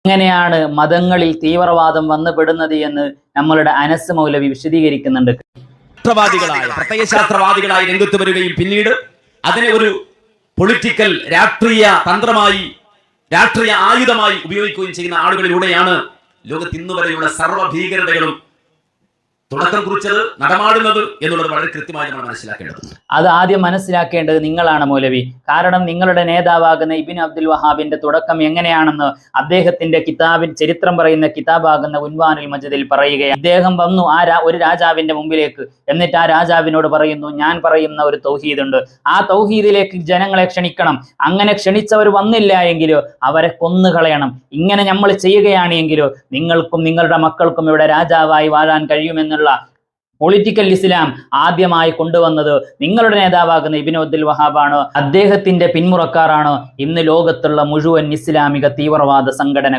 എങ്ങനെയാണ് മതങ്ങളിൽ തീവ്രവാദം വന്നുപെടുന്നത് എന്ന് നമ്മളുടെ അനസ് മൗലവി വിശദീകരിക്കുന്നുണ്ട്. പ്രത്യയശാസ്ത്രവാദികളായി രംഗത്ത് വരികയും പിന്നീട് അതിനെ ഒരു പൊളിറ്റിക്കൽ രാഷ്ട്രീയ തന്ത്രമായി, രാഷ്ട്രീയ ആയുധമായി ഉപയോഗിക്കുകയും ചെയ്യുന്ന ആളുകളിലൂടെയാണ് ലോകത്ത് ഇന്നുവരെയുള്ള സർവ്വ ഭീകരതകളും തുടക്കം കുറിച്ചത്, നടമാടുന്നത് എന്നുള്ളത് വളരെ കൃത്യമായി നമ്മൾ മനസ്സിലാക്കേണ്ടത്. അത് ആദ്യം മനസ്സിലാക്കേണ്ടത് നിങ്ങളാണ് മൗലവി. കാരണം നിങ്ങളുടെ നേതാവാകുന്ന ഇബ്ൻ അബ്ദുൽ വഹാബിന്റെ തുടക്കം എങ്ങനെയാണെന്ന് അദ്ദേഹത്തിന്റെ ചരിത്രം പറയുന്ന കിതാബാകുന്ന ഉൻവാനുൽ മജദിൽ പറയുകയാണ്. അദ്ദേഹം വന്നു ഒരു രാജാവിന്റെ മുമ്പിലേക്ക്. എന്നിട്ട് ആ രാജാവിനോട് പറയുന്നു, ഞാൻ പറയുന്ന ഒരു തൗഹീദ് ഉണ്ട്, ആ തൗഹീദിലേക്ക് ജനങ്ങളെ ക്ഷണിക്കണം. അങ്ങനെ ക്ഷണിച്ചവർ വന്നില്ല എങ്കിലോ അവരെ കൊന്നുകളയണം. ഇങ്ങനെ നമ്മൾ ചെയ്യുകയാണെങ്കിലോ നിങ്ങൾക്കും നിങ്ങളുടെ മക്കൾക്കും ഇവിടെ രാജാവായി വാഴാൻ കഴിയുമെന്നുള്ള പൊളിറ്റിക്കൽ ഇസ്ലാം ആദ്യമായി കൊണ്ടുവന്നത് നിങ്ങളുടെ നേതാവാകുന്ന ഇബ്നു അബ്ദുൽ വഹാബാണ്. അദ്ദേഹത്തിന്റെ പിന്മുറക്കാരാണ് ഇന്ന് ലോകത്തുള്ള മുഴുവൻ ഇസ്ലാമിക തീവ്രവാദ സംഘടനകൾ.